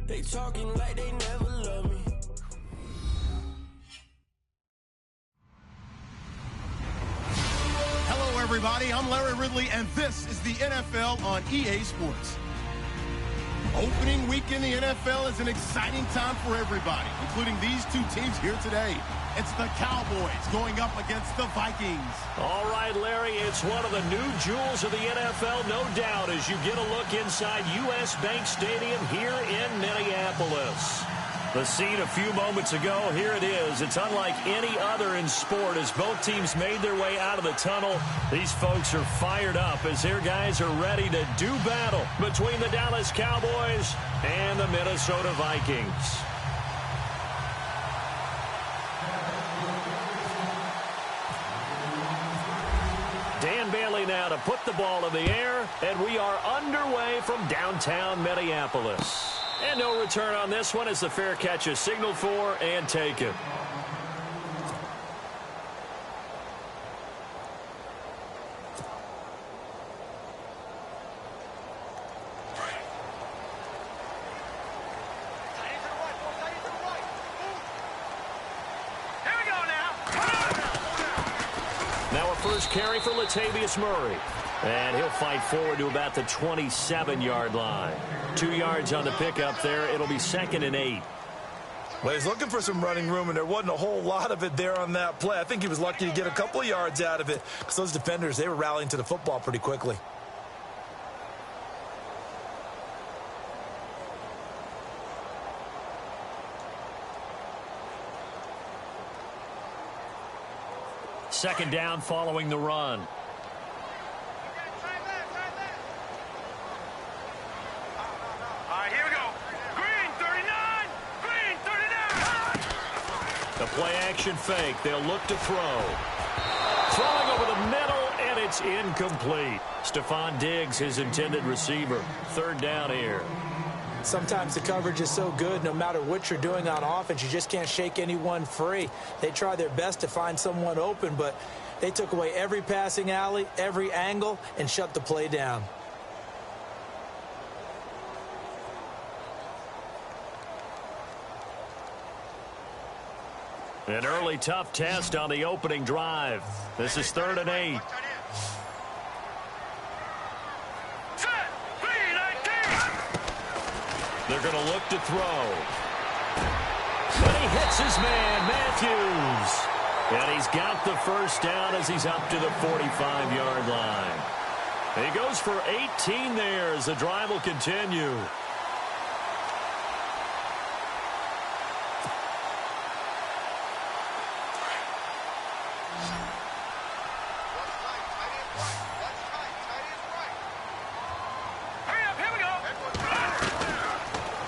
They talking like they never love me. Hello, everybody. I'm Larry Ridley, and this is the NFL on EA Sports. Opening week in the NFL is an exciting time for everybody, including these two teams here today. It's the Cowboys going up against the Vikings. All right, Larry, it's one of the new jewels of the NFL, no doubt, as you get a look inside U.S. Bank Stadium here in Minneapolis. The scene a few moments ago, here it is. It's unlike any other in sport as both teams made their way out of the tunnel. These folks are fired up as their guys are ready to do battle between the Dallas Cowboys and the Minnesota Vikings. Dan Bailey now to put the ball in the air, and we are underway from downtown Minneapolis. And no return on this one as the fair catch is signaled for and taken. Now a first carry for Latavius Murray. And he'll fight forward to about the 27-yard line. 2 yards on the pickup there. It'll be 2nd and 8. Well, he's looking for some running room, and there wasn't a whole lot of it there on that play. I think he was lucky to get a couple of yards out of it because those defenders, they were rallying to the football pretty quickly. Second down following the run. The play-action fake. They'll look to throw. Throwing over the middle, and it's incomplete. Stephon Diggs, his intended receiver. Third down here. Sometimes the coverage is so good, no matter what you're doing on offense, you just can't shake anyone free. They try their best to find someone open, but they took away every passing alley, every angle, and shut the play down. An early tough test on the opening drive. This is 3rd and 8. They're going to look to throw. And he hits his man, Matthews. And he's got the first down as he's up to the 45-yard line. He goes for 18 there as the drive will continue.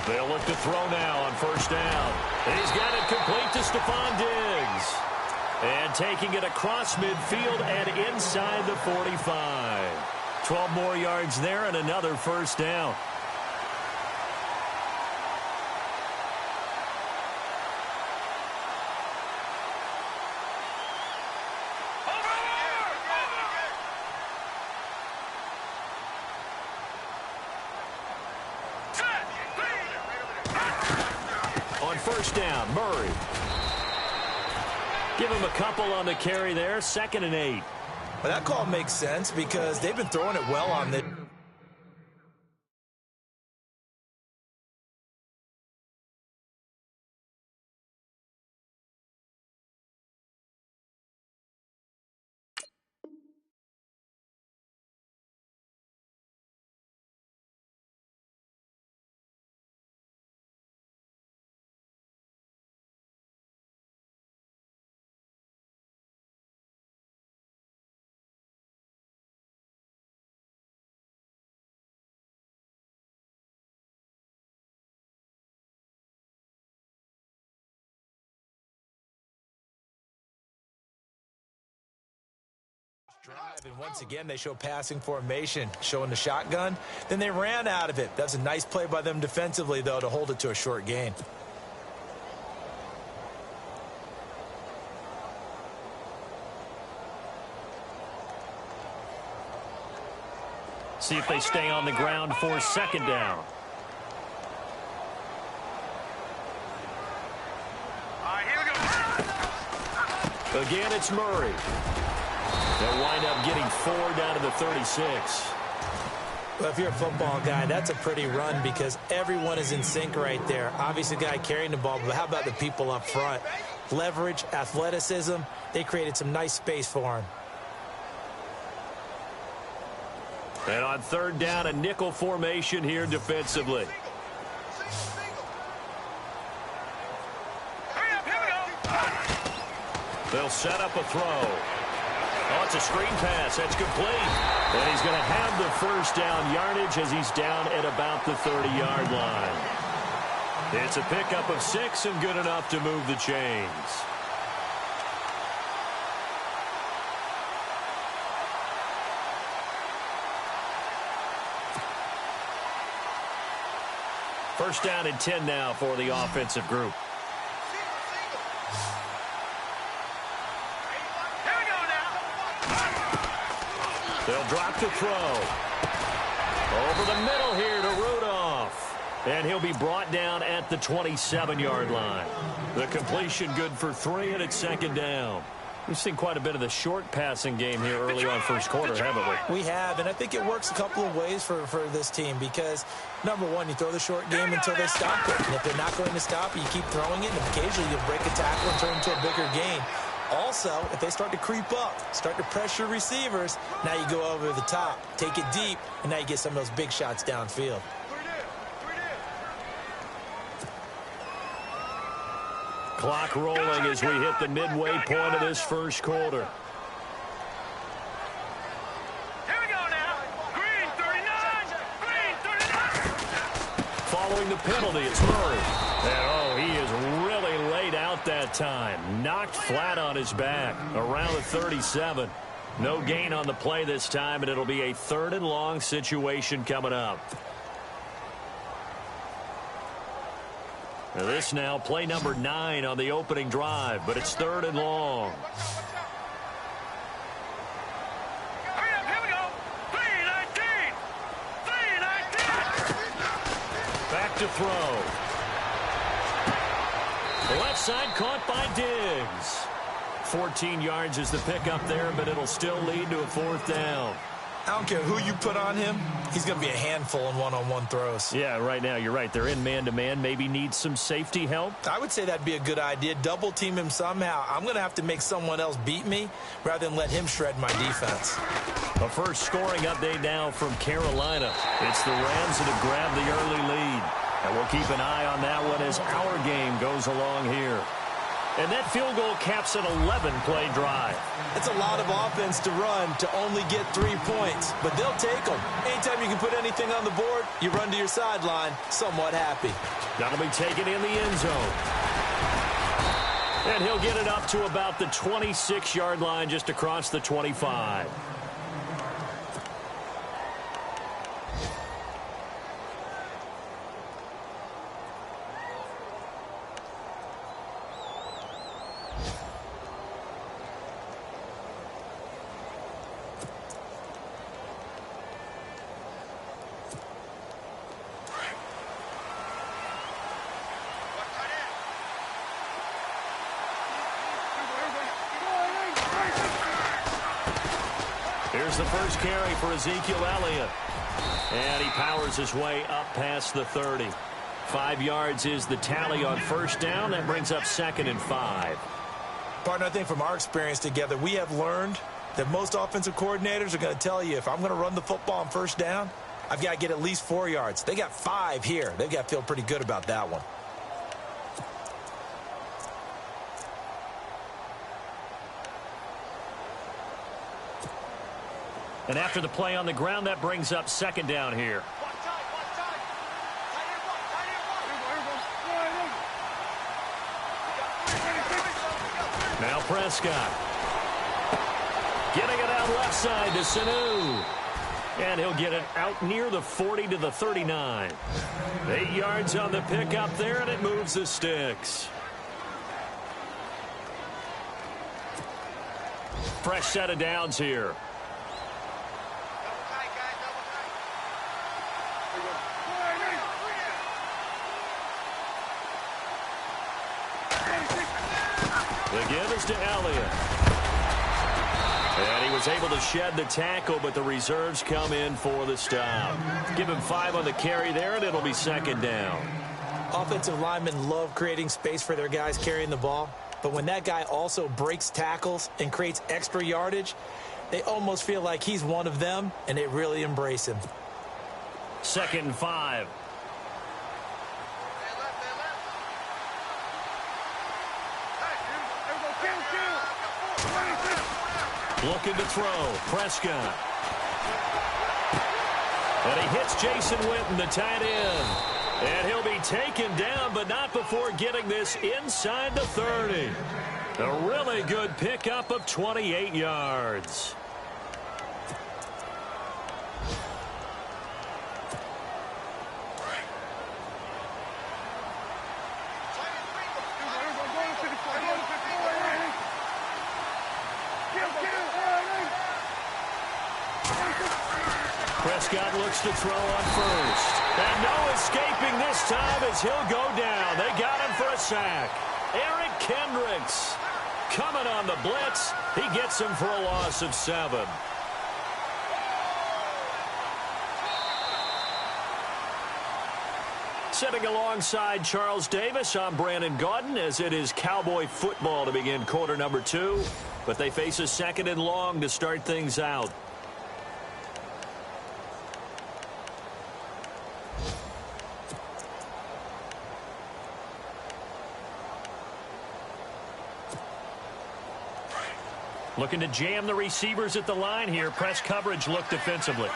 They'll look to throw now on first down. And he's got it complete to Stephon Diggs. And taking it across midfield and inside the 45. 12 more yards there and another first down. First down, Murray. Give him a couple on the carry there. 2nd and 8. Well, that call makes sense because they've been throwing it well on the... drive, and once again they show passing formation, showing the shotgun. Then they ran out of it. That's a nice play by them defensively, though, to hold it to a short gain. See if they stay on the ground for 2nd down. Again, it's Murray. They'll wind up getting 4 down to the 36. Well, if you're a football guy, that's a pretty run because everyone is in sync right there. Obviously, the guy carrying the ball, but how about the people up front? Leverage, athleticism, they created some nice space for him. And on 3rd down, a nickel formation here defensively. They'll set up a throw. Oh, it's a screen pass. That's complete. And he's going to have the 1st down yardage as he's down at about the 30-yard line. It's a pickup of 6 and good enough to move the chains. First down and 10 now for the offensive group. They'll drop to throw. Over the middle here to Rudolph. And he'll be brought down at the 27-yard line. The completion good for 3, and it's 2nd down. We've seen quite a bit of the short passing game here early on first quarter, haven't we? We have, and I think it works a couple of ways for this team because, number one, you throw the short game until they stop it. And if they're not going to stop it, you keep throwing it, and occasionally you'll break a tackle and turn into a bigger gain. Also, if they start to creep up, start to pressure receivers, now you go over the top, take it deep, and now you get some of those big shots downfield. Clock rolling as we hit the midway point of this first quarter. Here we go now. Green 39. Green 39. Following the penalty, it's Murray. And, he is really laid out that time. Knocked flat on his back around the 37. No gain on the play this time, and it'll be a 3rd and long situation coming up. Now this now play number 9 on the opening drive, but it's 3rd and long. Hurry up, here we go. 3-19. 3-19. Back to throw. The left side caught by Diggs. 14 yards is the pickup there, but it'll still lead to a 4th down. I don't care who you put on him, he's going to be a handful in one-on-one throws. Yeah, right now, you're right. They're in man-to-man. Maybe needs some safety help. I would say that'd be a good idea. Double team him somehow. I'm going to have to make someone else beat me rather than let him shred my defense. A first scoring update now from Carolina. It's the Rams that have grabbed the early lead. And we'll keep an eye on that one as our game goes along here. And that field goal caps an 11-play drive. It's a lot of offense to run to only get 3 points, but they'll take them. Anytime you can put anything on the board, you run to your sideline somewhat happy. That'll be taken in the end zone. And he'll get it up to about the 26-yard line just across the 25. Here's the first carry for Ezekiel Elliott. And he powers his way up past the 30. 5 yards is the tally on first down. That brings up 2nd and 5. Partner, I think from our experience together, we have learned that most offensive coordinators are going to tell you if I'm going to run the football on first down, I've got to get at least 4 yards. They got 5 here. They've got to feel pretty good about that one. And after the play on the ground, that brings up 2nd down here. Now Prescott. Getting it out left side to Sanu. And he'll get it out near the 40 to the 39. 8 yards on the pickup there, and it moves the sticks. Fresh set of downs here. The give is to Elliott. And he was able to shed the tackle, but the reserves come in for the stop. Give him 5 on the carry there, and it'll be second down. Offensive linemen love creating space for their guys carrying the ball, but when that guy also breaks tackles and creates extra yardage, they almost feel like he's one of them, and they really embrace him. 2nd and 5. Looking to throw. Prescott. And he hits Jason Witten, the tight end. And he'll be taken down, but not before getting this inside the 30. A really good pickup of 28 yards. Prescott looks to throw on first. And no escaping this time as he'll go down. They got him for a sack. Eric Kendricks coming on the blitz. He gets him for a loss of 7. Sitting alongside Charles Davis, I'm Brandon Gaudin, as it is Cowboy football to begin quarter number 2. But they face a 2nd and long to start things out. Looking to jam the receivers at the line here. Press coverage look defensively.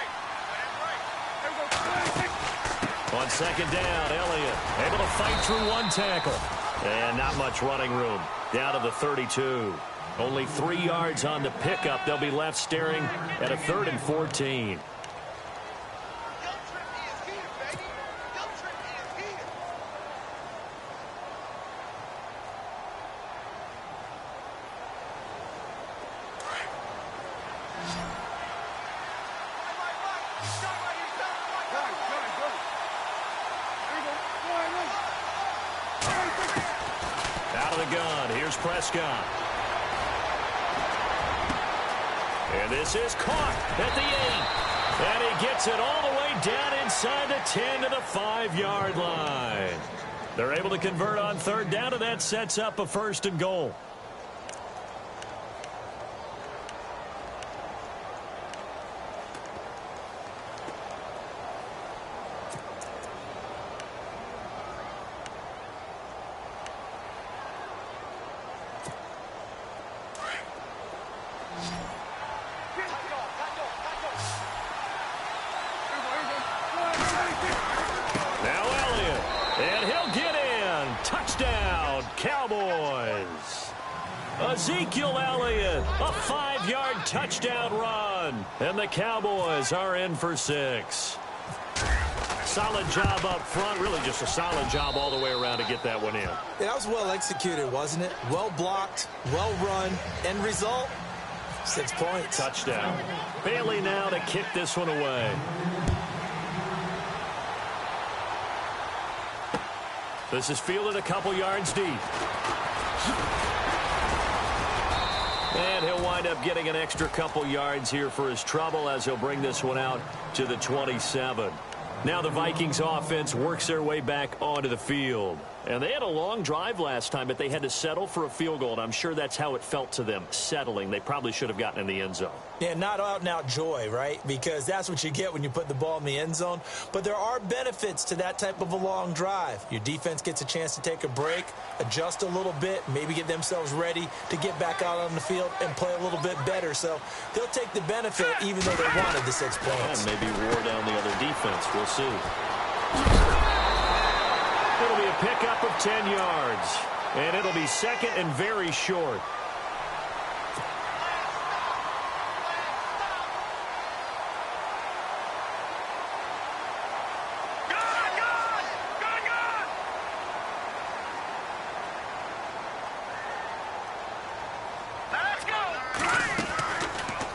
On 2nd down, Elliott able to fight through 1 tackle. And not much running room. Down to the 32. Only 3 yards on the pickup. They'll be left staring at a 3rd and 14. Prescott. And this is caught at the 8. And he gets it all the way down inside the 10 to the 5-yard line. They're able to convert on 3rd down, and that sets up a 1st and goal. Ezekiel Elliott, a 5-yard touchdown run. And the Cowboys are in for 6. Solid job up front. Really just a solid job all the way around to get that one in. Yeah, that was well executed, wasn't it? Well blocked, well run. End result, 6 points. Touchdown. Bailey now to kick this one away. This is fielded a couple yards deep. And he'll wind up getting an extra couple yards here for his trouble as he'll bring this one out to the 27. Now the Vikings offense works their way back onto the field. And they had a long drive last time, but they had to settle for a field goal, and I'm sure that's how it felt to them, settling. They probably should have gotten in the end zone. Yeah, not out-and-out joy, right? Because that's what you get when you put the ball in the end zone. But there are benefits to that type of a long drive. Your defense gets a chance to take a break, adjust a little bit, maybe get themselves ready to get back out on the field and play a little bit better. So they'll take the benefit even though they wanted the 6 points. And maybe wore down the other defense. We'll see. It'll be a pickup of 10 yards. And it'll be 2nd and very short.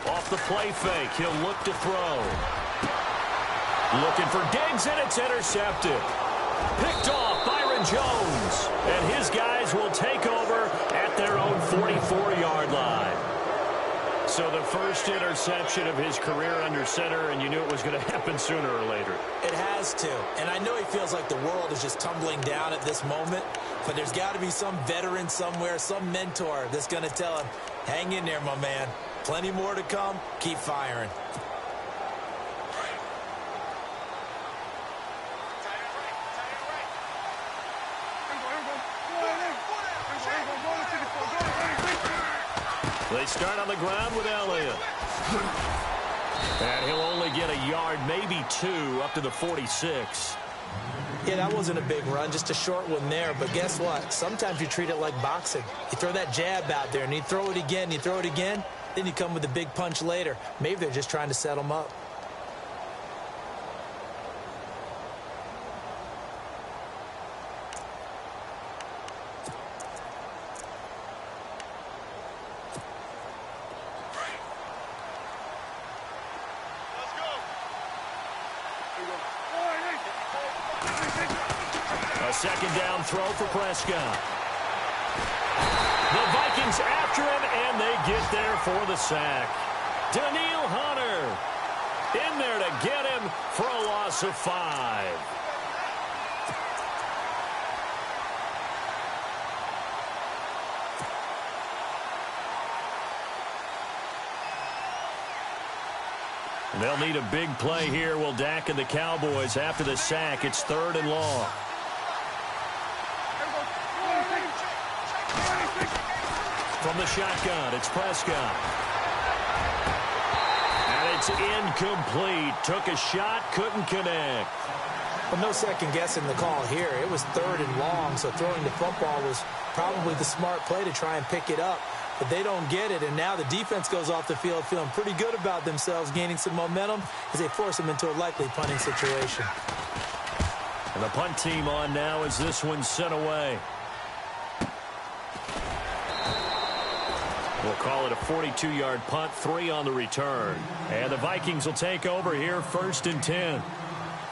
Off the play fake, he'll look to throw. Looking for Diggs, and it's intercepted. Picked off Byron Jones. And his guys will take over at their own 40. So the first interception of his career under center, and you knew it was going to happen sooner or later. It has to. And I know he feels like the world is just tumbling down at this moment, but there's got to be some veteran somewhere, some mentor that's going to tell him, hang in there, my man. Plenty more to come. Keep firing. They start on the ground with Elliott. And he'll only get a yard, maybe two, up to the 46. Yeah, that wasn't a big run, just a short one there. But guess what? Sometimes you treat it like boxing. You throw that jab out there, and you throw it again, you throw it again, then you come with a big punch later. Maybe they're just trying to set him up. A second down throw for Prescott. The Vikings after him, and they get there for the sack. Daniil Hunter in there to get him for a loss of 5. They'll need a big play here. Will Dak and the Cowboys after the sack. It's 3rd and long. From the shotgun, it's Prescott. And it's incomplete. Took a shot, couldn't connect. Well, no second guessing the call here. It was 3rd and long, so throwing the football was probably the smart play to try and pick it up. But they don't get it, and now the defense goes off the field feeling pretty good about themselves, gaining some momentum as they force them into a likely punting situation. And the punt team on now as this one's sent away. We'll call it a 42-yard punt, 3 on the return. And the Vikings will take over here, 1st and 10.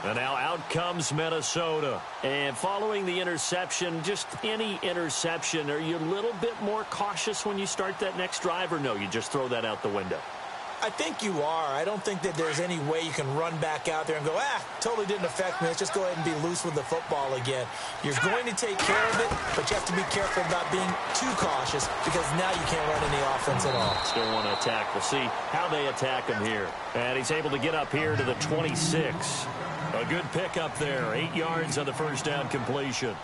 And now out comes Minnesota. And following the interception, just any interception, are you a little bit more cautious when you start that next drive, or no, you just throw that out the window? I think you are. I don't think that there's any way you can run back out there and go, totally didn't affect me. Let's just go ahead and be loose with the football again. You're going to take care of it, but you have to be careful about being too cautious because now you can't run any offense at all. Still want to attack. We'll see how they attack him here. And he's able to get up here to the 26. A good pickup there. 8 yards on the first down completion.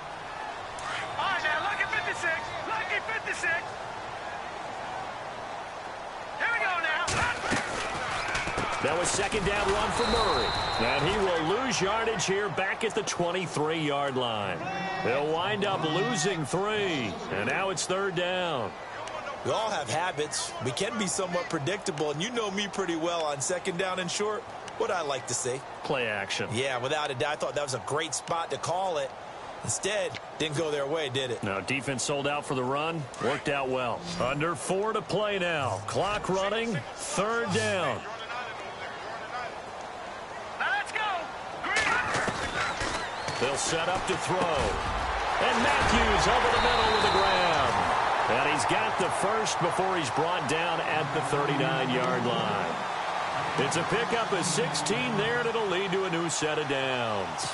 All right, now, lucky 56. Lucky 56. Here we go now. That was second down run for Murray. And he will lose yardage here back at the 23-yard line. They'll wind up losing 3. And now it's 3rd down. We all have habits. We can be somewhat predictable, and you know me pretty well on second down and short. What I like to say. Play action. Yeah, without a doubt. I thought that was a great spot to call it. Instead, didn't go their way, did it? No, defense sold out for the run. Worked out well. Under 4 to play now. Clock running. 3rd down. Let's go. They'll set up to throw. And Matthews over the middle with the grab. And he's got the first before he's brought down at the 39-yard line. It's a pickup of 16 there, and it'll lead to a new set of downs.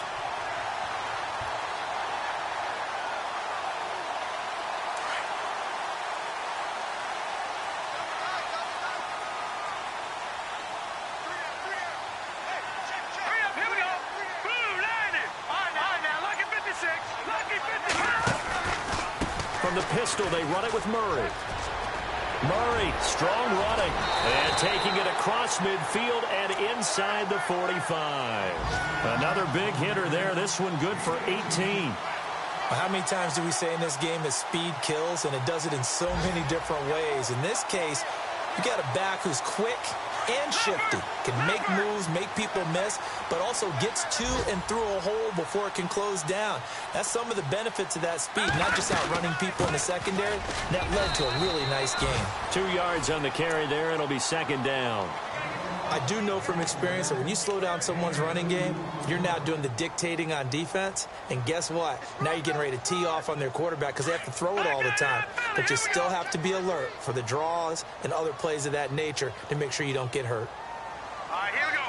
Hurry up, here we go. Blue, 90. All right, now, lucky 56. Lucky 56. From the pistol, they run it with Murray. Murray, strong running, and taking it across midfield and inside the 45. Another big hitter there. This one good for 18. Well, how many times do we say in this game that speed kills, and it does it in so many different ways? In this case, you got a back who's quick and shifty, can make moves, make people miss, but also gets to and through a hole before it can close down. That's some of the benefits of that speed, not just outrunning people in the secondary. That led to a really nice game. 2 yards on the carry there. It'll be second down. I do know from experience that when you slow down someone's running game, you're now doing the dictating on defense. And guess what? Now you're getting ready to tee off on their quarterback because they have to throw it all the time. But you still have to be alert for the draws and other plays of that nature to make sure you don't get hurt. All right, here we go.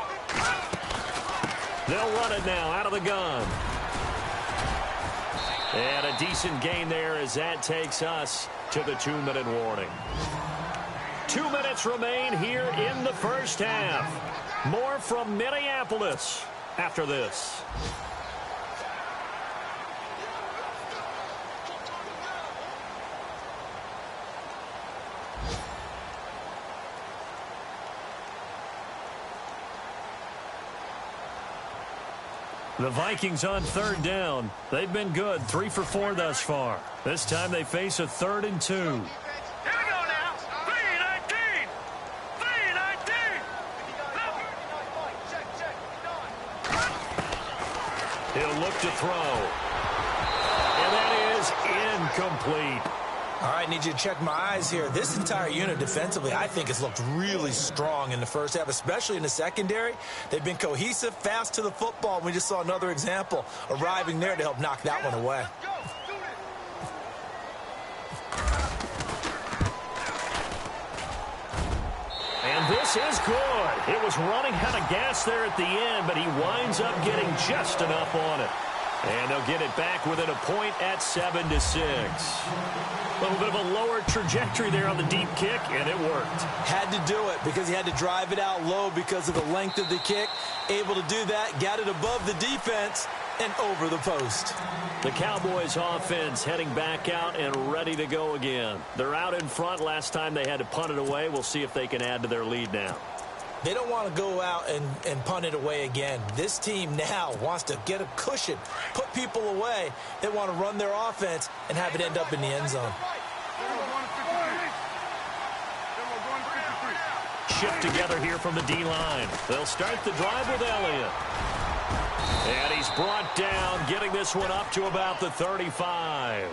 They'll run it now out of the gun. And a decent gain there as that takes us to the 2-minute warning. 2 minutes remain here in the first half. More from Minneapolis after this. The Vikings on 3rd down. They've been good, 3 for 4 thus far. This time they face a 3rd and 2. Here we go now. 3-19. 3-19. He'll look to throw. And that is incomplete. All right, need you to check my eyes here. This entire unit defensively, I think, has looked really strong in the first half, especially in the secondary. They've been cohesive, fast to the football. We just saw another example arriving there to help knock that one away. And this is good. It was running out of gas there at the end, but he winds up getting just enough on it. And they'll get it back within a point at 7-6. A little bit of a lower trajectory there on the deep kick, and it worked. Had to do it because he had to drive it out low because of the length of the kick. Able to do that, got it above the defense and over the post. The Cowboys offense heading back out and ready to go again. They're out in front. Last time they had to punt it away. We'll see if they can add to their lead now. They don't want to go out and punt it away again. This team now wants to get a cushion, put people away. They want to run their offense and have it end up in the end zone. Shift together here from the D-line. They'll start the drive with Elliott. And he's brought down, getting this one up to about the 35.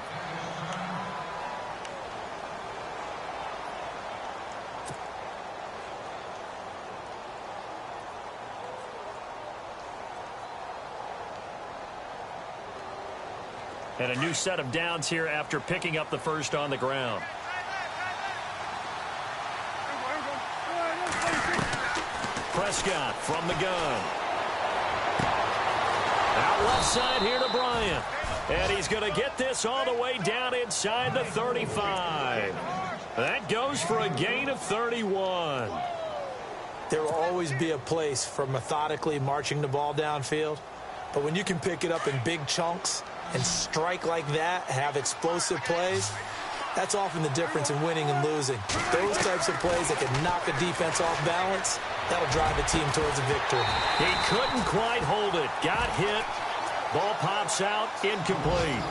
And a new set of downs here after picking up the first on the ground. Prescott from the gun. Out left side here to Bryant. And he's going to get this all the way down inside the 35. That goes for a gain of 31. There will always be a place for methodically marching the ball downfield. But when you can pick it up in big chunks and strike like that, have explosive plays, that's often the difference in winning and losing. Those types of plays that can knock a defense off balance, that'll drive a team towards a victory. He couldn't quite hold it. Got hit. Ball pops out. Incomplete.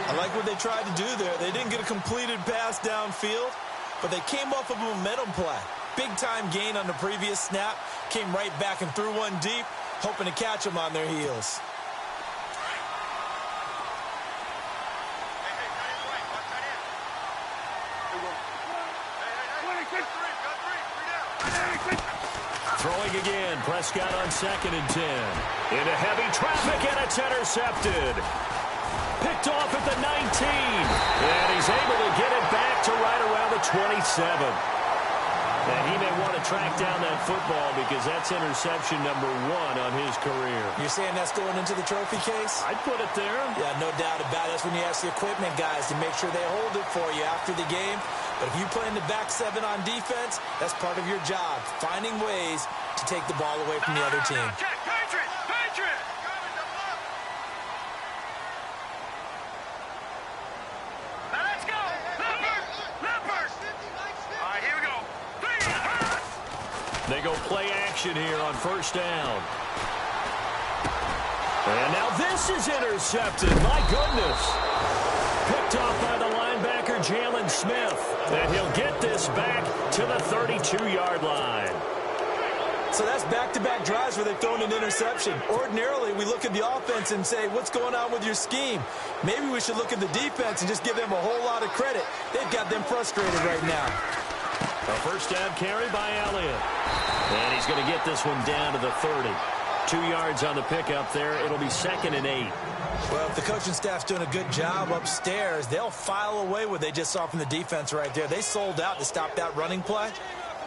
I like what they tried to do there. They didn't get a completed pass downfield, but they came off of a momentum play. Big-time gain on the previous snap. Came right back and threw one deep, hoping to catch them on their heels. Throwing again. Prescott on 2nd and 10. Into heavy traffic, and it's intercepted. Picked off at the 19. And he's able to get it back to right around the 27. And he may want to track down that football because that's interception number 1 on his career. You're saying that's going into the trophy case? I'd put it there. Yeah, no doubt about it. That's when you ask the equipment guys to make sure they hold it for you after the game. But if you play in the back 7 on defense, that's part of your job, finding ways to take the ball away from the other team. Patriot! Patriot! Now let's go! Leopard! All right, here we go. They go play action here on 1st down. And now this is intercepted. My goodness. Picked off by the linebacker, Jalen Smith. And he'll get this back to the 32-yard line. So that's back-to-back drives where they've thrown an interception. Ordinarily, we look at the offense and say, what's going on with your scheme? Maybe we should look at the defense and just give them a whole lot of credit. They've got them frustrated right now. A first down carry by Elliott. And he's going to get this one down to the 30. 2 yards on the pickup there. It'll be 2nd and 8. Well, if the coaching staff's doing a good job upstairs, they'll file away what they just saw from the defense right there. They sold out to stop that running play.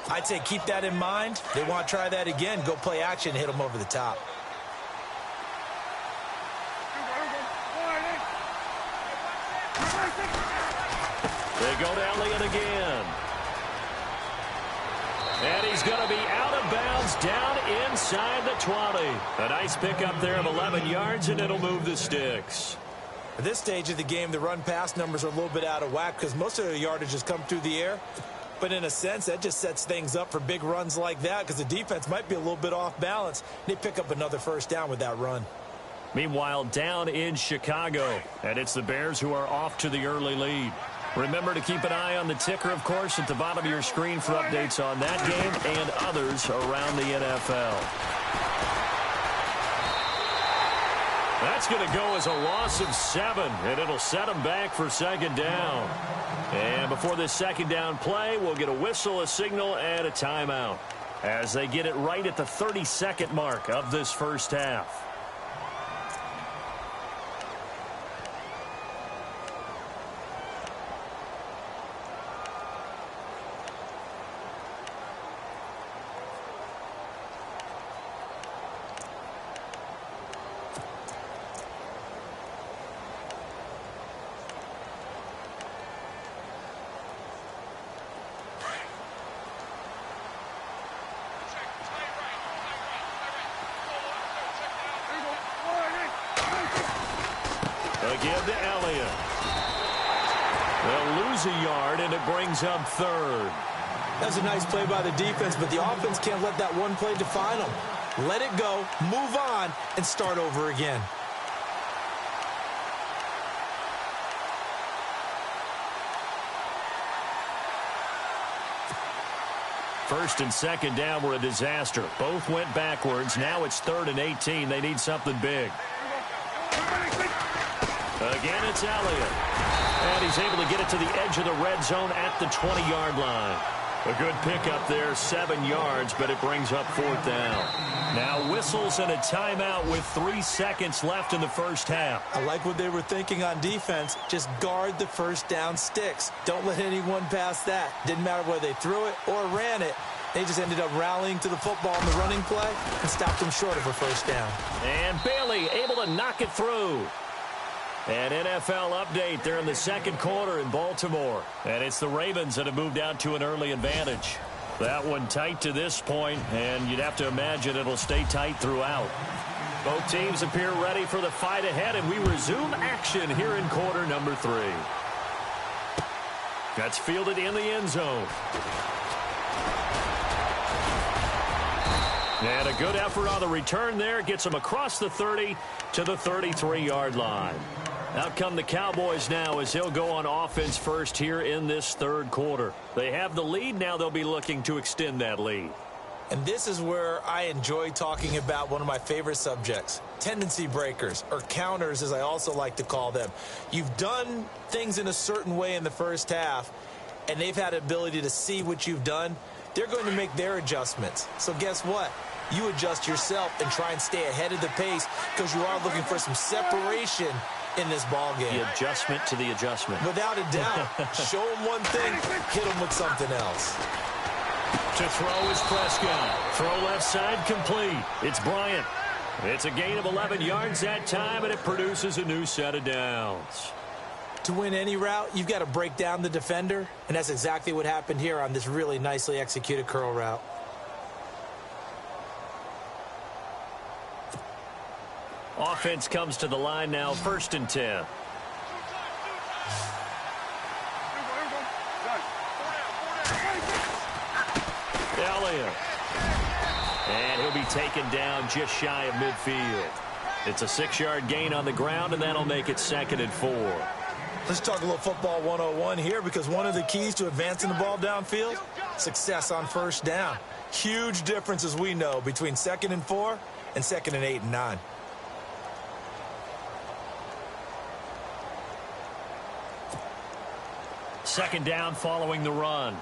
I'd say keep that in mind. They want to try that again. Go play action, hit them over the top. They go to Elliott again. And he's going to be out of bounds down inside the 20. A nice pickup there of 11 yards, and it'll move the sticks. At this stage of the game, the run-pass numbers are a little bit out of whack because most of the yardage has come through the air. But in a sense, that just sets things up for big runs like that because the defense might be a little bit off balance. They pick up another first down with that run. Meanwhile, down in Chicago, and it's the Bears who are off to the early lead. Remember to keep an eye on the ticker, of course, at the bottom of your screen for updates on that game and others around the NFL. That's going to go as a loss of 7, and it'll set them back for 2nd down. And before this 2nd down play, we'll get a whistle, a signal, and a timeout as they get it right at the 30-second mark of this first half. Again to Elliott. They'll lose a yard, and it brings up 3rd. That's a nice play by the defense, but the offense can't let that one play define them. Let it go, move on, and start over again. First and 2nd down were a disaster. Both went backwards. Now it's 3rd and 18. They need something big. Again, it's Elliott. And he's able to get it to the edge of the red zone at the 20-yard line. A good pickup there, 7 yards, but it brings up 4th down. Now whistles and a timeout with 3 seconds left in the first half. I like what they were thinking on defense. Just guard the first down sticks. Don't let anyone pass that. Didn't matter whether they threw it or ran it. They just ended up rallying to the football in the running play and stopped them short of a first down. And Bailey able to knock it through. An NFL update there in the 2nd quarter in Baltimore. And it's the Ravens that have moved out to an early advantage. That one tight to this point, and you'd have to imagine it'll stay tight throughout. Both teams appear ready for the fight ahead, and we resume action here in quarter number 3. That's fielded in the end zone. And a good effort on the return there. Gets them across the 30 to the 33-yard line. Out come the Cowboys now as he'll go on offense first here in this 3rd quarter. They have the lead. Now they'll be looking to extend that lead. And this is where I enjoy talking about one of my favorite subjects, tendency breakers, or counters as I also like to call them. You've done things in a certain way in the first half, and they've had the ability to see what you've done. They're going to make their adjustments. So guess what? You adjust yourself and try and stay ahead of the pace because you are looking for some separation in this ball game. The adjustment to the adjustment. Without a doubt. Show them one thing, hit them with something else. To throw is Prescott. Throw left side complete. It's Bryant. It's a gain of 11 yards that time, and it produces a new set of downs. To win any route, you've got to break down the defender, and that's exactly what happened here on this really nicely executed curl route. Offense comes to the line now, 1st and 10. Elliott. And he'll be taken down just shy of midfield. It's a 6-yard gain on the ground, and that'll make it 2nd and 4. Let's talk a little football 101 here because one of the keys to advancing the ball downfield, success on first down. Huge difference, as we know, between 2nd and 4 and 2nd and 8 and 9. Second down following the run.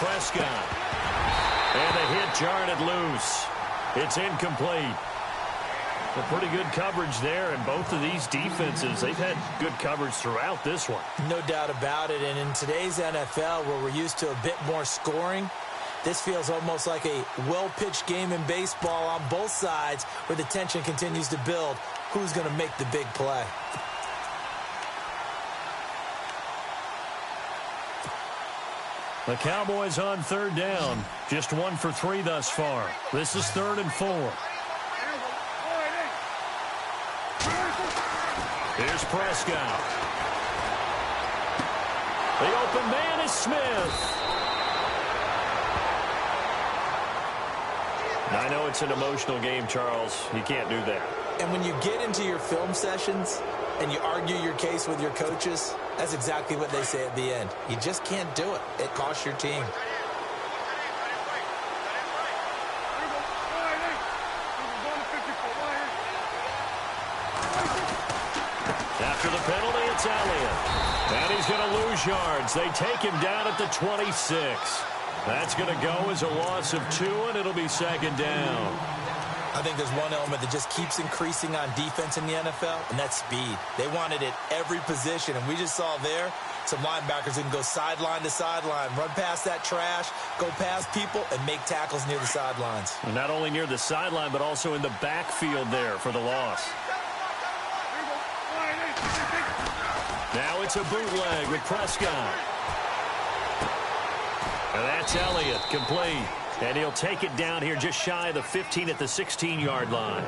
Prescott. And the hit jarred it loose. It's incomplete. A pretty good coverage there, and both of these defenses, they've had good coverage throughout this one. No doubt about it, and in today's NFL, where we're used to a bit more scoring, this feels almost like a well-pitched game in baseball on both sides where the tension continues to build. Who's going to make the big play? The Cowboys on 3rd down. Just 1 for 3 thus far. This is 3rd and 4. Here's Prescott. The open man is Smith. I know it's an emotional game, Charles. You can't do that. And when you get into your film sessions and you argue your case with your coaches, that's exactly what they say at the end. You just can't do it. It costs your team. After the penalty, it's Elliott. And he's going to lose yards. They take him down at the 26. That's going to go as a loss of 2, and it'll be 2nd down. I think there's one element that just keeps increasing on defense in the NFL, and that's speed. They want it at every position, and we just saw there some linebackers that can go sideline to sideline, run past that trash, go past people, and make tackles near the sidelines. And not only near the sideline, but also in the backfield there for the loss. Now it's a bootleg with Prescott. And that's Elliott, complete. And he'll take it down here just shy of the 15 at the 16-yard line.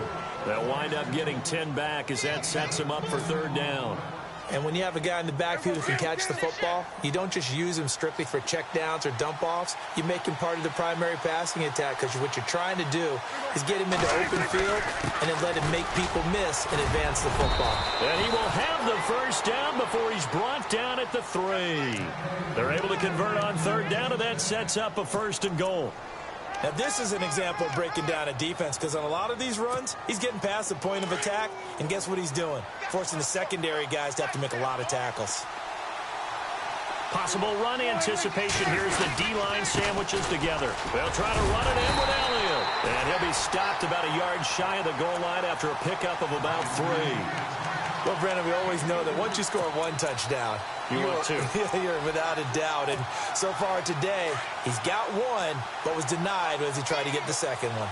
They'll wind up getting 10 back as that sets him up for 3rd down. And when you have a guy in the backfield who can catch the football, you don't just use him strictly for checkdowns or dump-offs. You make him part of the primary passing attack, because what you're trying to do is get him into open field and then let him make people miss and advance the football. And he will have the 1st down before he's brought down at the 3. They're able to convert on 3rd down, and that sets up a 1st and goal. Now, this is an example of breaking down a defense, because on a lot of these runs, he's getting past the point of attack, and guess what he's doing? Forcing the secondary guys to have to make a lot of tackles. Possible run anticipation. Here's the D-line sandwiches together. They'll try to run it in with Elliott. And he'll be stopped about a yard shy of the goal line after a pickup of about 3. Well, Brandon, we always know that once you score 1 touchdown, you're without a doubt. And so far today, he's got 1, but was denied as he tried to get the 2nd one.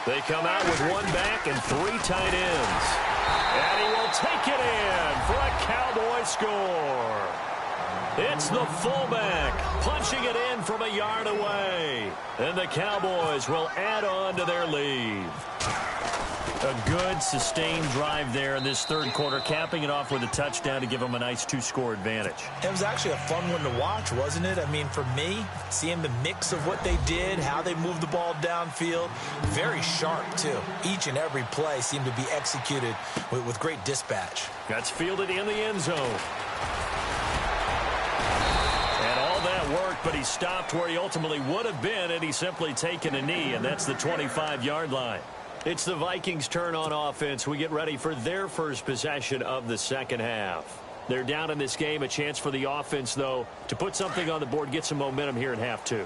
They come out with 1 back and 3 tight ends. And he will take it in for a Cowboy score. It's the fullback punching it in from a yard away. And the Cowboys will add on to their lead. A good, sustained drive there in this 3rd quarter, capping it off with a touchdown to give them a nice 2-score advantage. It was actually a fun one to watch, wasn't it? I mean, for me, seeing the mix of what they did, how they moved the ball downfield, very sharp, too. Each and every play seemed to be executed with great dispatch. That's fielded in the end zone. And all that worked, but he stopped where he ultimately would have been, and he's simply taken a knee, and that's the 25-yard line. It's the Vikings' turn on offense. We get ready for their first possession of the 2nd half. They're down in this game. A chance for the offense, though, to put something on the board, get some momentum here in half 2.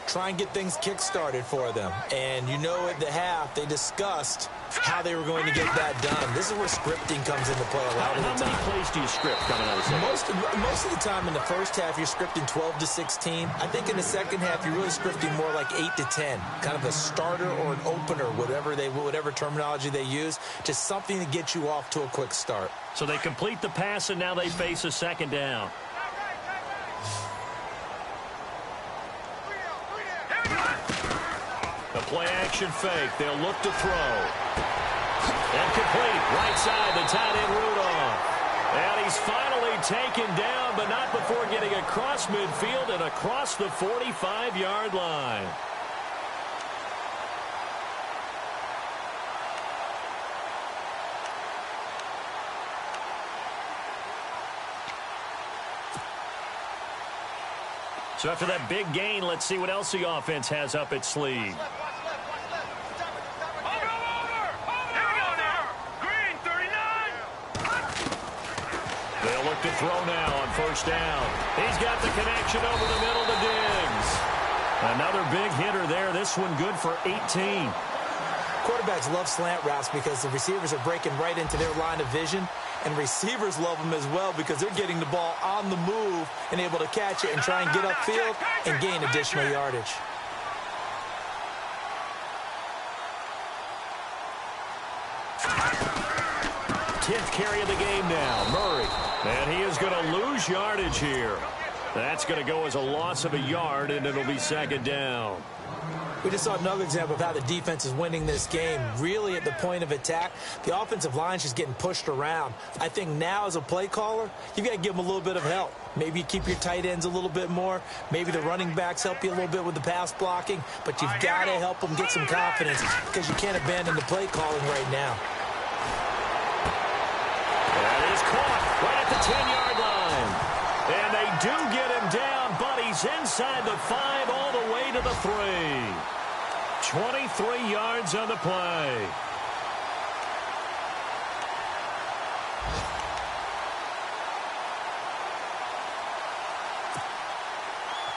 Try and get things kick-started for them. And you know at the half, they discussed how they were going to get that done. This is where scripting comes into play a lot of the time. How many plays do you script coming out of the second? Most of the time in the first half, you're scripting 12 to 16. I think in the second half, you're really scripting more like 8 to 10. Kind of a starter or an opener, whatever terminology they use. Just something to get you off to a quick start. So they complete the pass, and now they face a 2nd down. A play-action fake. They'll look to throw. And complete. Right side, the tight end Rudolph. And he's finally taken down, but not before getting across midfield and across the 45-yard line. So after that big gain, let's see what else the offense has up its sleeve. They'll look to throw now on first down. He's got the connection over the middle to Diggs. Another big hitter there. This one good for 18. Quarterbacks love slant routes because the receivers are breaking right into their line of vision, and receivers love them as well because they're getting the ball on the move and able to catch it and try and get upfield and gain additional yardage. Tenth carry of the game now, Murray. And he is going to lose yardage here. That's going to go as a loss of a yard, and it'll be second down. We just saw another example of how the defense is winning this game. Really at the point of attack, the offensive line's just getting pushed around. I think now as a play caller, you've got to give them a little bit of help. Maybe you keep your tight ends a little bit more. Maybe the running backs help you a little bit with the pass blocking. But you've got to help them get some confidence because you can't abandon the play calling right now. That is caught right at the 10-yard line. And they do get him down, but he's inside the 5 all the way to the 3. 23 yards on the play.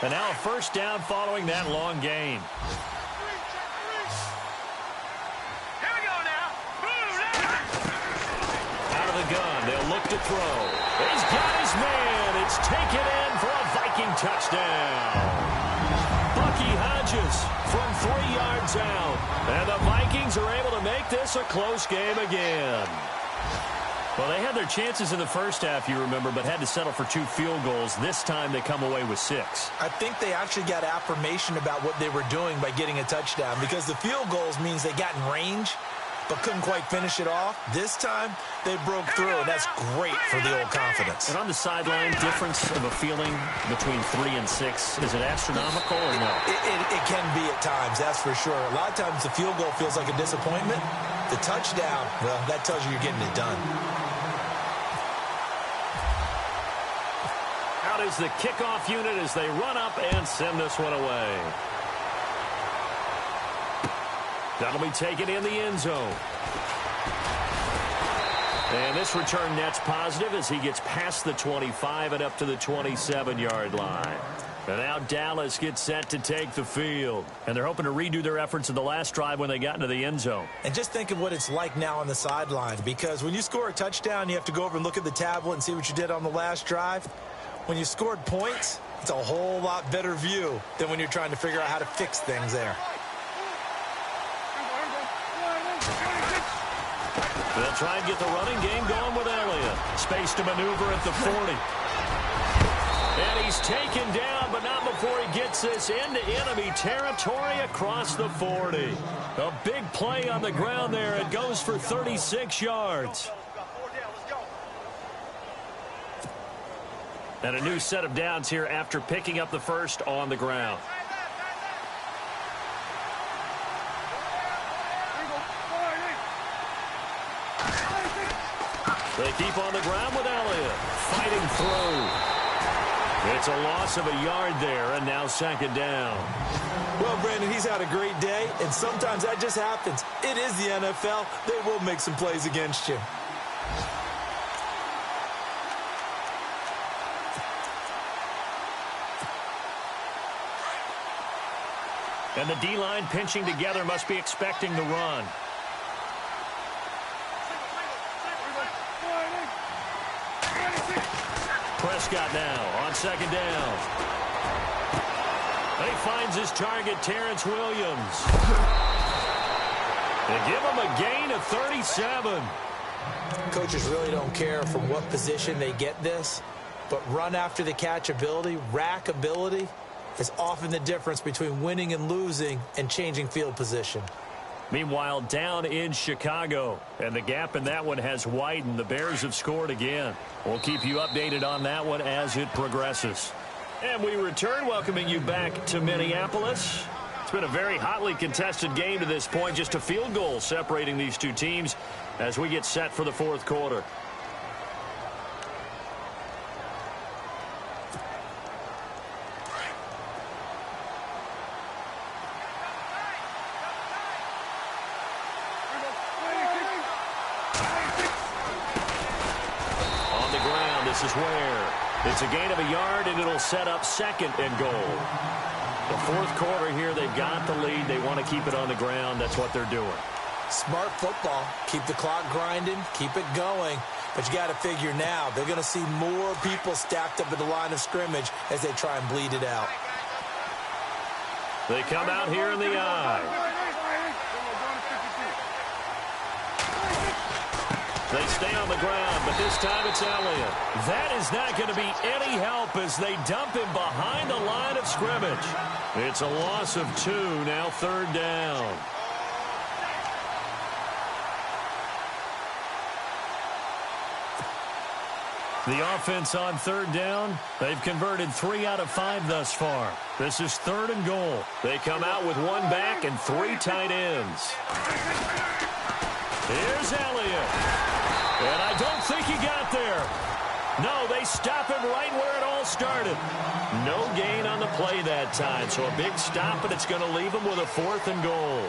And now a first down following that long gain. Here we go now. Out of the gun, they'll look to throw. He's got his man. It's taken in for a Viking touchdown. Bucky Hodges from 3 yards out. And the Vikings are able to make this a close game again. Well, they had their chances in the first half, you remember, but had to settle for 2 field goals. This time they come away with 6. I think they actually got affirmation about what they were doing by getting a touchdown because the field goals means they got in range but couldn't quite finish it off. This time, they broke through, and that's great for the old confidence. And on the sideline, difference of a feeling between 3 and 6, is it astronomical or no? It can be at times, that's for sure. A lot of times the field goal feels like a disappointment. The touchdown, well, that tells you you're getting it done. Out is the kickoff unit as they run up and send this one away. That'll be taken in the end zone. And this return net's positive as he gets past the 25 and up to the 27-yard line. And now Dallas gets set to take the field. And they're hoping to redo their efforts in the last drive when they got into the end zone. And just think of what it's like now on the sideline, because when you score a touchdown, you have to go over and look at the tablet and see what you did on the last drive. When you scored points, it's a whole lot better view than when you're trying to figure out how to fix things there. They'll try and get the running game going with Elliott. Space to maneuver at the 40. And he's taken down, but not before he gets this into enemy territory across the 40. A big play on the ground there. It goes for 36 yards. And a new set of downs here after picking up the first on the ground. They keep on the ground with Elliott, fighting through. It's a loss of a yard there, and now second down. Well, Brandon, he's had a great day, and sometimes that just happens. It is the NFL. They will make some plays against you. And the D-line pinching together must be expecting the run. Prescott now on second down. And he finds his target, Terrence Williams. They give him a gain of 37. Coaches really don't care from what position they get this, but run after the catch ability, rack ability, is often the difference between winning and losing and changing field position. Meanwhile, down in Chicago, and the gap in that one has widened. The Bears have scored again. We'll keep you updated on that one as it progresses. And we return, welcoming you back to Minneapolis. It's been a very hotly contested game to this point. Just a field goal separating these two teams as we get set for the fourth quarter. This is Ware. It's a gain of a yard, and it'll set up 2nd and goal. The 4th quarter here, they've got the lead. They want to keep it on the ground. That's what they're doing. Smart football. Keep the clock grinding. Keep it going. But you got to figure now, they're going to see more people stacked up at the line of scrimmage as they try and bleed it out. They come out here in the eye. They stay on the ground, but this time it's Elliott. That is not going to be any help as they dump him behind the line of scrimmage. It's a loss of 2, now 3rd down. The offense on 3rd down, they've converted 3 out of 5 thus far. This is 3rd and goal. They come out with 1 back and 3 tight ends. Here's Elliott. And I don't think he got there. No, they stop him right where it all started. No gain on the play that time, so a big stop, and it's going to leave him with a 4th and goal.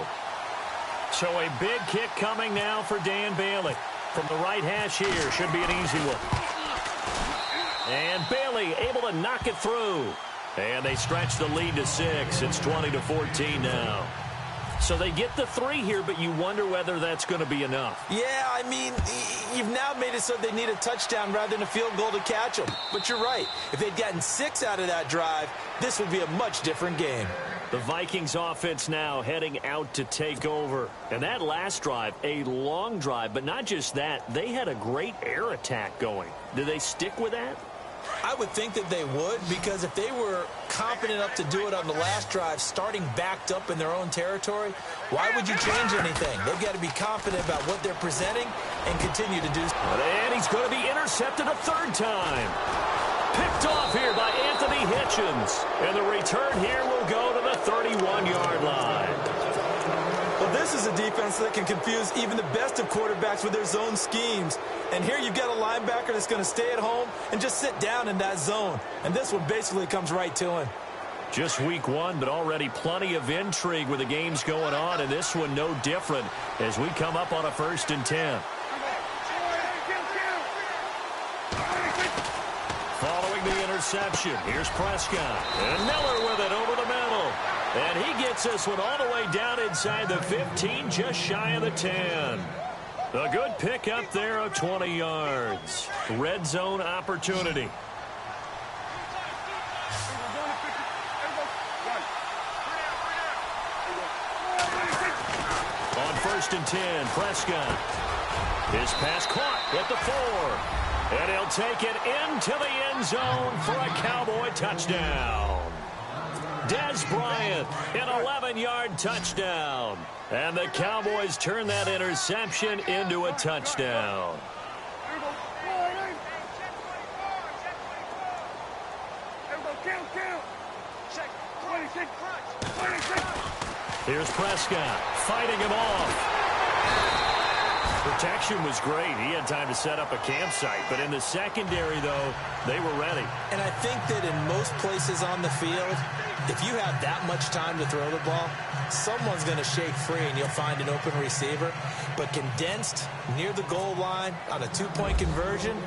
So a big kick coming now for Dan Bailey. From the right hash here, should be an easy one. And Bailey able to knock it through. And they stretch the lead to 6. It's 20-14 now. So they get the 3 here, but you wonder whether that's going to be enough. Yeah, I mean, you've now made it so they need a touchdown rather than a field goal to catch them. But you're right. If they'd gotten 6 out of that drive, this would be a much different game. The Vikings offense now heading out to take over. And that last drive, a long drive, but not just that. They had a great air attack going. Do they stick with that? I would think that they would, because if they were confident enough to do it on the last drive, starting backed up in their own territory, why would you change anything? They've got to be confident about what they're presenting and continue to do so. And he's going to be intercepted a 3rd time. Picked off here by Anthony Hitchens. And the return here will go to the 31-yard line. Well, this is a defense that can confuse even the best of quarterbacks with their zone schemes. And here you've got a linebacker that's going to stay at home and just sit down in that zone. And this one basically comes right to him. Just week 1, but already plenty of intrigue with the games going on, and this one no different as we come up on a 1st and 10. Following the interception, here's Prescott. And Miller with it over the middle. And he gets this one all the way down inside the 15, just shy of the 10. A good pick up there of 20 yards. Red zone opportunity. On 1st and 10, Prescott. His pass caught at the 4. And he'll take it into the end zone for a Cowboy touchdown. Dez Bryant, an 11-yard touchdown. And the Cowboys turn that interception into a touchdown. Here's Prescott fighting him off. Protection was great. He had time to set up a campsite. But in the secondary, though, they were ready. And I think that in most places on the field, if you have that much time to throw the ball, someone's going to shake free and you'll find an open receiver. But condensed near the goal line on a 2-point conversion,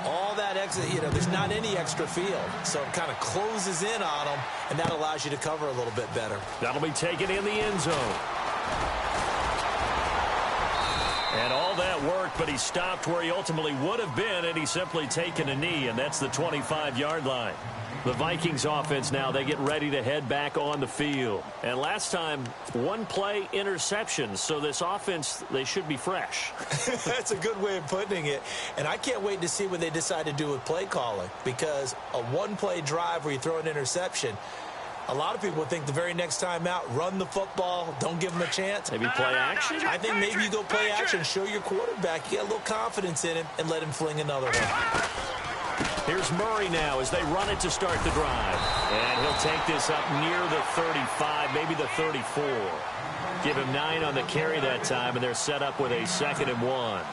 all that extra, there's not any extra field. So it kind of closes in on them, and that allows you to cover a little bit better. That'll be taken in the end zone. And all that worked, but he stopped where he ultimately would have been, and he's simply taken a knee, and that's the 25-yard line. The Vikings offense now, they get ready to head back on the field. And last time, 1-play interceptions, so this offense, they should be fresh. That's a good way of putting it. And I can't wait to see what they decide to do with play calling, because a 1-play drive where you throw an interception, a lot of people think the very next time out, run the football, don't give them a chance. Maybe play action? I think maybe you go play action, show your quarterback, you get a little confidence in him, and let him fling another one. Here's Murray now as they run it to start the drive. And he'll take this up near the 35, maybe the 34. Give him 9 on the carry that time, and they're set up with a 2nd and 1.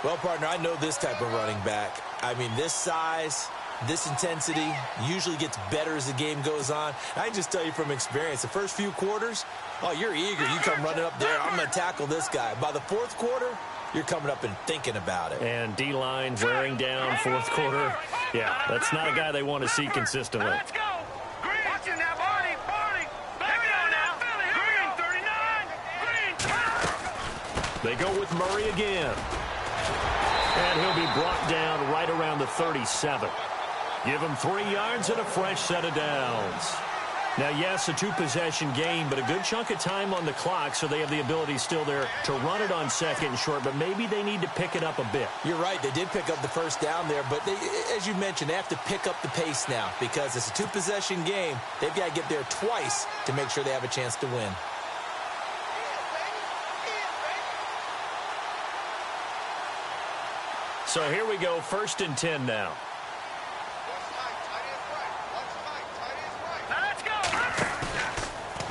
Well, partner, I know this type of running back. I mean, this size, this intensity usually gets better as the game goes on. I can just tell you from experience, the first few quarters, oh, you're eager. You come running up there, I'm going to tackle this guy. By the 4th quarter, you're coming up and thinking about it. And D-line wearing down fourth quarter. Yeah, that's not a guy they want to see consistently. Let's go. Green. Watch it now, Barney. Back it on now. Green, 39. Green. They go with Murray again. And he'll be brought down right around the 37. Give him 3 yards and a fresh set of downs. Now, yes, a 2-possession game, but a good chunk of time on the clock, so they have the ability still there to run it on second and short, but maybe they need to pick it up a bit. You're right. They did pick up the first down there, but as you mentioned, they have to pick up the pace now because it's a 2-possession game. They've got to get there twice to make sure they have a chance to win. So here we go, 1st and 10 now.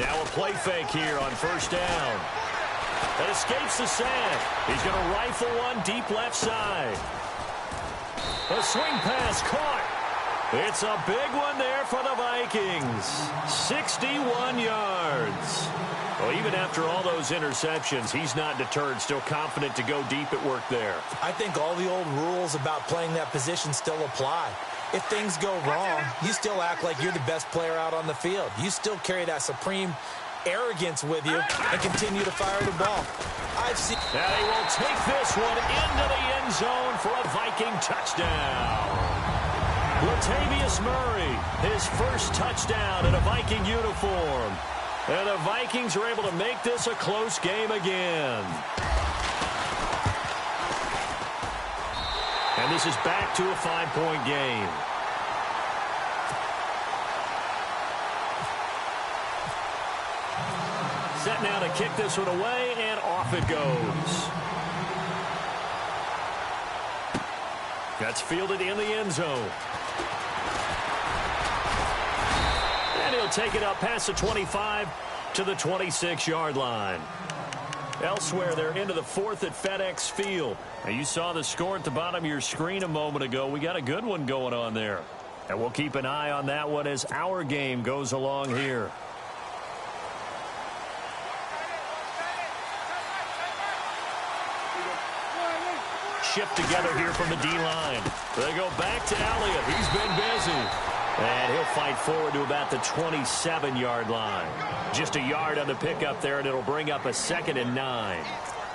Now a play fake here on 1st down. That escapes the sack. He's going to rifle one deep left side. A swing pass caught. It's a big one there for the Vikings. 61 yards. Well, even after all those interceptions, he's not deterred, still confident to go deep at work there. I think all the old rules about playing that position still apply. If things go wrong, you still act like you're the best player out on the field. You still carry that supreme arrogance with you and continue to fire the ball. And he will take this one into the end zone for a Viking touchdown. Latavius Murray, his first touchdown in a Viking uniform. And the Vikings are able to make this a close game again. And this is back to a 5-point game. Set now to kick this one away, and off it goes. That's fielded in the end zone. And he'll take it up past the 25 to the 26-yard line. Elsewhere, they're into the 4th at FedEx Field. Now, you saw the score at the bottom of your screen a moment ago. We got a good one going on there. And we'll keep an eye on that one as our game goes along here. Shift together here from the D-line. They go back to Elliott. He's been busy. And he'll fight forward to about the 27-yard line. Just a yard on the pickup there, and it'll bring up a 2nd and 9.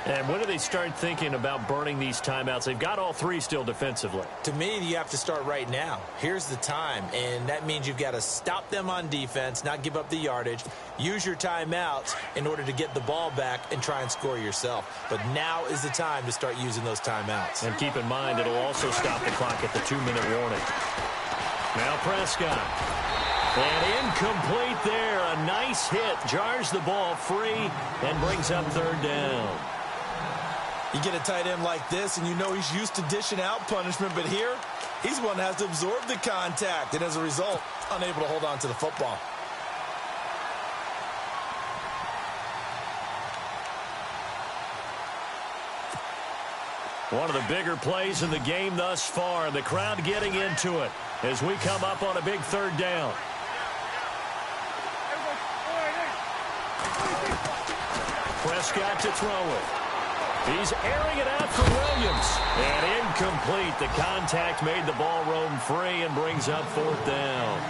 And when do they start thinking about burning these timeouts? They've got all 3 still defensively. To me, you have to start right now. Here's the time, and that means you've got to stop them on defense, not give up the yardage, use your timeouts in order to get the ball back and try and score yourself. But now is the time to start using those timeouts. And keep in mind, it'll also stop the clock at the 2-minute warning. Now Prescott. And incomplete there. A nice hit. Jars the ball free and brings up 3rd down. You get a tight end like this, and you know he's used to dishing out punishment, but here, he's one that has to absorb the contact, and as a result, unable to hold on to the football. One of the bigger plays in the game thus far. The crowd getting into it as we come up on a big 3rd down. Prescott to throw it. He's airing it out for Williams. And incomplete. The contact made the ball roam free and brings up 4th down.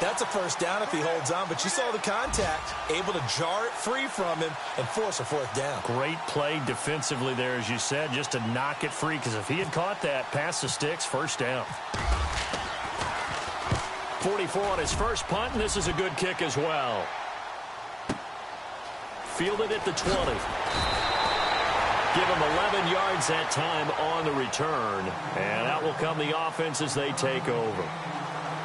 That's a 1st down if he holds on, but you saw the contact, able to jar it free from him and force a 4th down. Great play defensively there, as you said, just to knock it free, because if he had caught that, past the sticks, 1st down. 44 on his first punt, and this is a good kick as well. Fielded at the 20. Give him 11 yards that time on the return, and out will come the offense as they take over.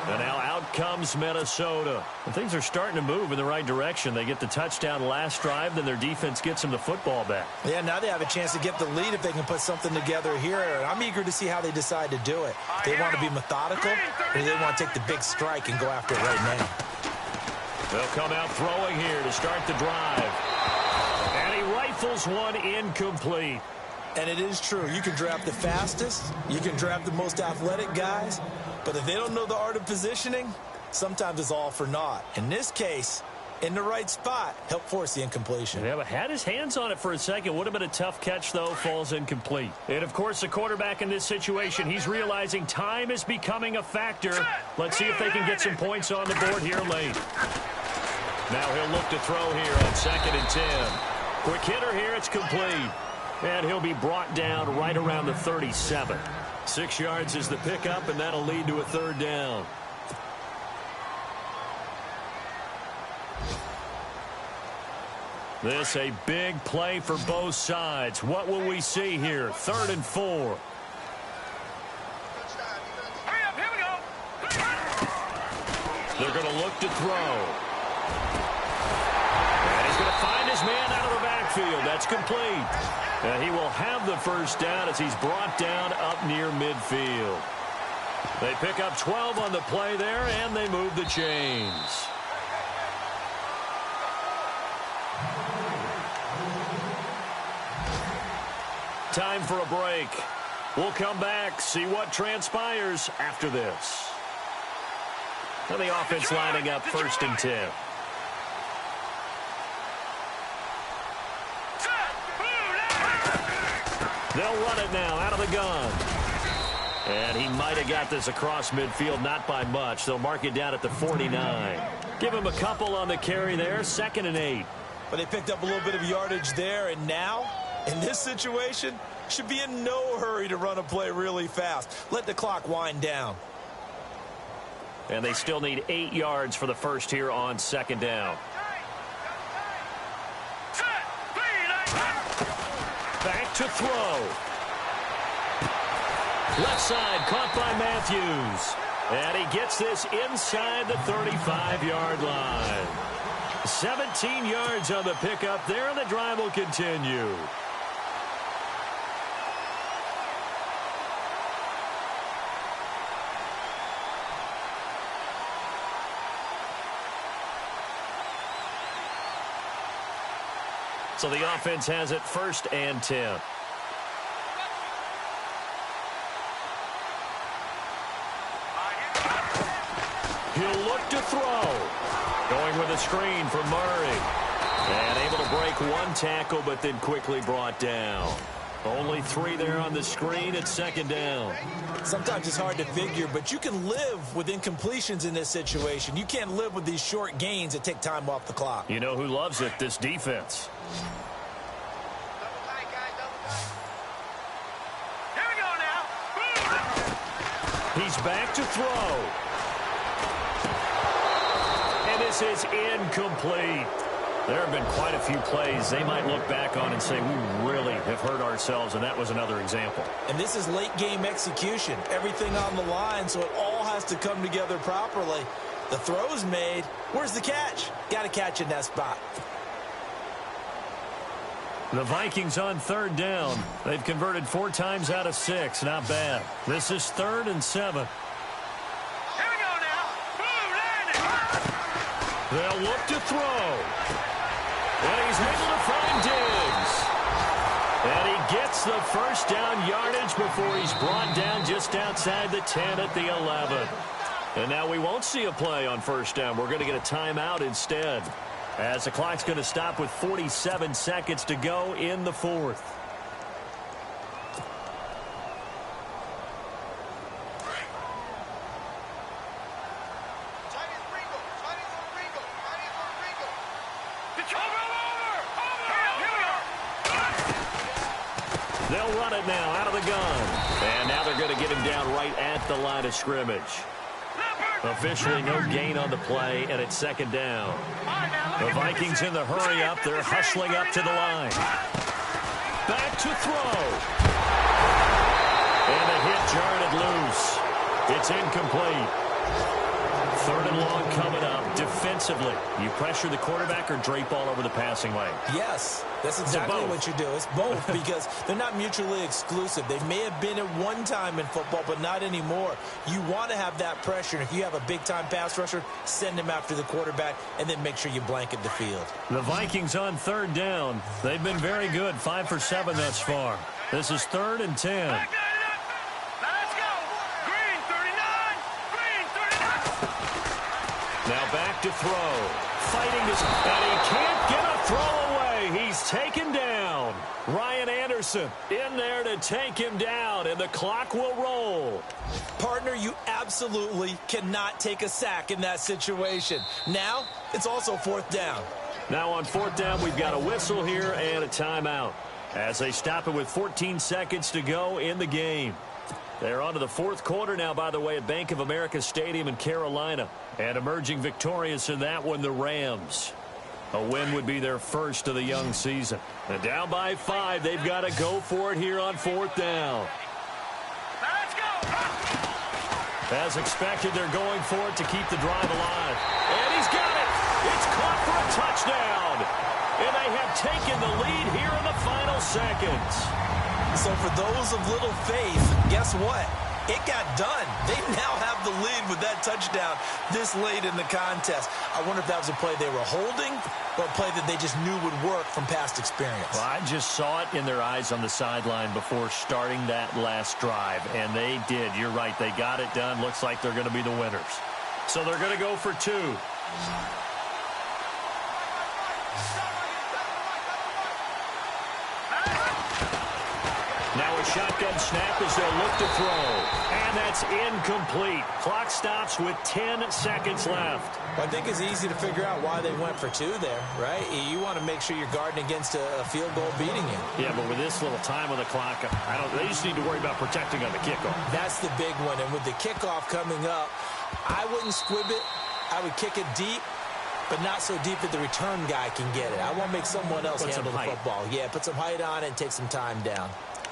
And now out comes Minnesota. And things are starting to move in the right direction. They get the touchdown last drive, then their defense gets them the football back. Yeah, now they have a chance to get the lead if they can put something together here. And I'm eager to see how they decide to do it. They want to be methodical, or do they want to take the big strike and go after it right now? They'll come out throwing here to start the drive. And he rifles one incomplete. And it is true. You can draft the fastest. You can draft the most athletic guys. But if they don't know the art of positioning, sometimes it's all for naught. In this case, in the right spot. Helped force the incompletion. Yeah, but had his hands on it for a second. Would have been a tough catch, though. Falls incomplete. And, of course, the quarterback in this situation, he's realizing time is becoming a factor. Let's see if they can get some points on the board here late. Now he'll look to throw here on 2nd and 10. Quick hitter here. It's complete. And he'll be brought down right around the 37. 6 yards is the pickup, and that'll lead to a 3rd down. This a big play for both sides. What will we see here? 3rd and 4. Hurry up, here we go. They're going to look to throw. And he's going to find his man out of the backfield. That's complete. And he will have the 1st down as he's brought down up near midfield. They pick up 12 on the play there, and they move the chains. Time for a break. We'll come back, see what transpires after this. And the offense lining up 1st and 10. They'll run it now out of the gun. And he might have got this across midfield, not by much. They'll mark it down at the 49. Give him a couple on the carry there, 2nd and 8. But they picked up a little bit of yardage there, and now, in this situation, should be in no hurry to run a play really fast. Let the clock wind down. And they still need 8 yards for the 1st here on 2nd down. Back to throw. Left side caught by Matthews. And he gets this inside the 35-yard line. 17 yards on the pickup there, and the drive will continue. So the offense has it 1st and 10. He'll look to throw. Going with a screen for Murray. And able to break one tackle, but then quickly brought down. Only 3 there on the screen at 2nd down. Sometimes it's hard to figure, but you can live with incompletions in this situation. You can't live with these short gains that take time off the clock. You know who loves it? This defense. Here we go now. He's back to throw. And this is incomplete. There have been quite a few plays they might look back on and say, we really have hurt ourselves, and that was another example. And this is late-game execution. Everything on the line, so it all has to come together properly. The throw's made. Where's the catch? Got to catch in that spot. The Vikings on 3rd down. They've converted 4 times out of 6. Not bad. This is 3rd and 7. Here we go now. They'll look to throw. And he's able to find Diggs. And he gets the 1st down yardage before he's brought down just outside the 10 at the 11. And now we won't see a play on 1st down. We're going to get a timeout instead, as the clock's going to stop with 47 seconds to go in the 4th. They'll run it now out of the gun. And now they're going to get him down right at the line of scrimmage. Officially no gain on the play, and it's 2nd down. The Vikings in the hurry up. They're hustling up to the line. Back to throw. And the hit jarred it loose. It's incomplete. 3rd and long coming up. Defensively, you pressure the quarterback or drape all over the passing lane? Yes, that's exactly what you do. It's both because they're not mutually exclusive. They may have been at one time in football, but not anymore. You want to have that pressure, and if you have a big-time pass rusher, send him after the quarterback, and then make sure you blanket the field. The Vikings on 3rd down. They've been very good, 5 for 7 thus far. This is 3rd and 10. Let's go. Green 39. Green 39. Now back to throw. fighting this, and he can't get a throw away. He's taken down. Ryan Anderson in there to take him down, and the clock will roll. Partner, you absolutely cannot take a sack in that situation. Now, it's also 4th down. Now on 4th down, we've got a whistle here and a timeout as they stop it with 14 seconds to go in the game. They're on to the 4th quarter now, by the way, at Bank of America Stadium in Carolina. And emerging victorious in that one, the Rams. A win would be their first of the young season. And down by 5, they've got to go for it here on 4th down. Let's go. As expected, they're going for it to keep the drive alive. And he's got it. It's caught for a touchdown. And they have taken the lead here in the final seconds. So for those of little faith, guess what? It got done. They now have the lead with that touchdown this late in the contest. I wonder if that was a play they were holding or a play that they just knew would work from past experience. Well, I just saw it in their eyes on the sideline before starting that last drive, and they did. You're right. They got it done. Looks like they're going to be the winners. So they're going to go for 2. Now a shotgun snap as they'll look to throw. And that's incomplete. Clock stops with 10 seconds left. Well, I think it's easy to figure out why they went for 2 there, right? You want to make sure you're guarding against a field goal beating you. Yeah, but with this little time on the clock, they just need to worry about protecting on the kickoff. That's the big one. And with the kickoff coming up, I wouldn't squib it. I would kick it deep, but not so deep that the return guy can get it. I want to make someone else handle the football. Yeah, put some height on it and take some time down.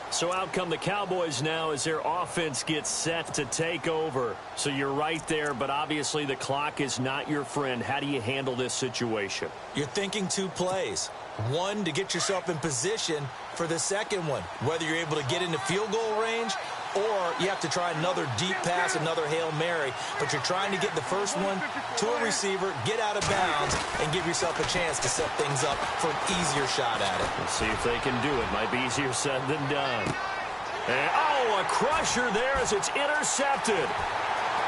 So out come the Cowboys now as their offense gets set to take over. So you're right there, but obviously the clock is not your friend. How do you handle this situation? You're thinking 2 plays. One, to get yourself in position for the second one, whether you're able to get into field goal range or you have to try another deep pass, another Hail Mary. But you're trying to get the first one to a receiver, get out of bounds, and give yourself a chance to set things up for an easier shot at it. We'll see if they can do it. Might be easier said than done. And, a crusher there as it's intercepted.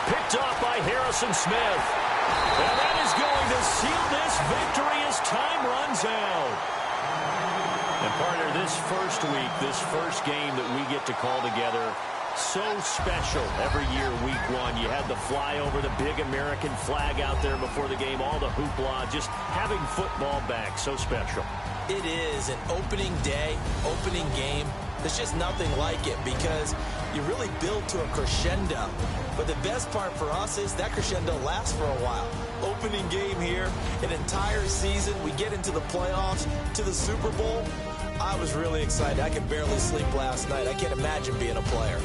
Picked off by Harrison Smith. And that is going to seal this victory as time runs out. And partner, this first week, this first game that we get to call together, so special every year, week 1. You had the flyover, the big American flag out there before the game, all the hoopla, just having football back, so special. It is an opening day, opening game. There's just nothing like it because you really build to a crescendo. But the best part for us is that crescendo lasts for a while. Opening game here, an entire season. We get into the playoffs, to the Super Bowl. I was really excited. I could barely sleep last night. I can't imagine being a player.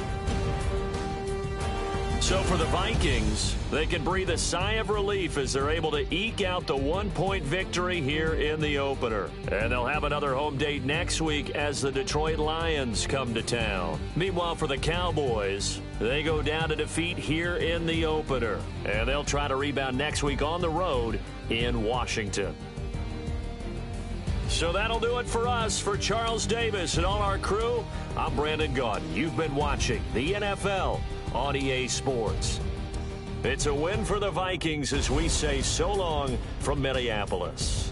So for the Vikings, they can breathe a sigh of relief as they're able to eke out the 1-point victory here in the opener. And they'll have another home date next week as the Detroit Lions come to town. Meanwhile, for the Cowboys, they go down to defeat here in the opener. And they'll try to rebound next week on the road in Washington. So that'll do it for us. For Charles Davis and all our crew, I'm Brandon Gaudin. You've been watching the NFL on EA Sports. It's a win for the Vikings as we say so long from Minneapolis.